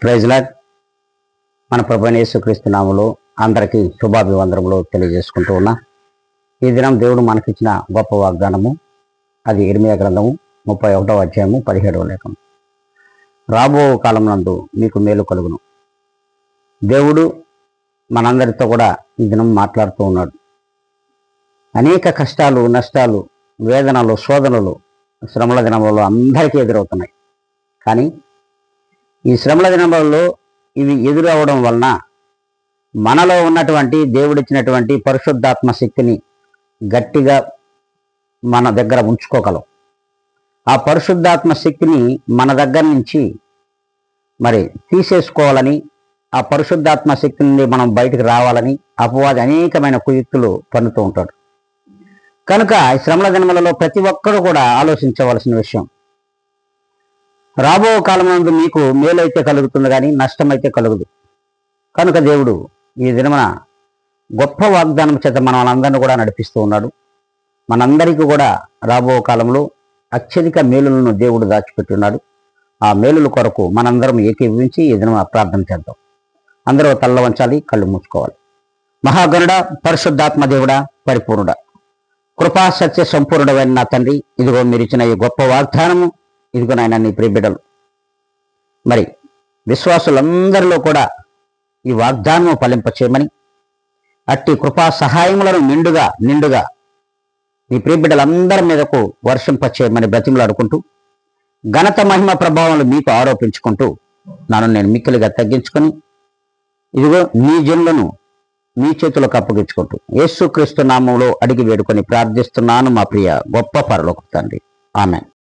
Praise lord. మన ప్రభువైన యేసుక్రీస్తు నామములో అందరికీ శుభాభివందనములు తెలియజేసుకుంటూ ఉన్నా. ఈ దినం దేవుడు మనకిచ్చిన గొప్ప వాగ్దానము, అది ఇర్మియా గ్రంథము 31వ అధ్యాయము 17వ లేఖనం. రాబో కాలం నందు మీకు మేలు కలుగును. దేవుడు మనందరితో కూడా ఈ దినం మాట్లాడుతూ ఉన్నాడు. అనేక కష్టాలు, నష్టాలు, వేదనలు, శోధనలు శ్రమల దినములలో అందరికీ ఎదురవుతున్నాయి. కానీ ఈ శ్రమల దినములలో ఇవి ఎదురవడం వలన మనలో ఉన్నటువంటి దేవుడిచ్చినటువంటి పరిశుద్ధాత్మ శక్తిని గట్టిగా మన దగ్గర ఉంచుకోగలం. ఆ పరిశుద్ధాత్మ శక్తిని మన దగ్గర నుంచి మరి తీసేసుకోవాలని, ఆ పరిశుద్ధాత్మ శక్తి నుండి మనం బయటకు రావాలని అపవాది అనేకమైన కుయుక్తులు పన్నుతూ ఉంటాడు. కనుక ఈ శ్రమల దినములలో ప్రతి ఒక్కరూ కూడా ఆలోచించవలసిన విషయం, రాబో కాలం నందు మీకు మేలైతే కలుగుతుంది కానీ నష్టమైతే కలుగుదు. కనుక దేవుడు ఈ దినమున గొప్ప వాగ్దానం చేత మనందరినీ కూడా నడిపిస్తూ ఉన్నాడు. మనందరికీ కూడా రాబో కాలంలో అత్యధిక మేలులను దేవుడు దాచిపెట్టున్నాడు. ఆ మేలుల కొరకు మనందరం ఏకీభవించి ఈ దినం ప్రార్థన చేద్దాం. అందరూ తల్ల వంచాలి, కళ్ళు మూసుకోవాలి. మహాగణుడ, పరిశుద్ధాత్మ దేవుడా, పరిపూర్ణుడా, కృపా సత్య సంపూర్ణమైన నా తండ్రి, ఇదిగో మీరు ఇచ్చిన ఈ గొప్ప వాగ్దానము, ఇదిగో నాయన నీ ప్రియబిడ్డలు మరి విశ్వాసులందరిలో కూడా ఈ వాగ్దానము ఫలింపచేయమని, అట్టి కృపా సహాయములను నిండుగా నీ ప్రియబిడ్డలందరి మీదకు వర్షింపచేయమని బ్రతిమలాడుకుంటూ, ఘనత మహిమ ప్రభావాలు మీకు ఆరోపించుకుంటూ, నన్ను నేను మిక్కిలిగా తగ్గించుకొని ఇదిగో నీ జనులను నీ చేతులకు అప్పగించుకుంటూ యేసుక్రీస్తు నామములో అడిగి వేడుకొని ప్రార్థిస్తున్నాను మా ప్రియ గొప్ప పరలోక తండ్రి. ఆమేన్.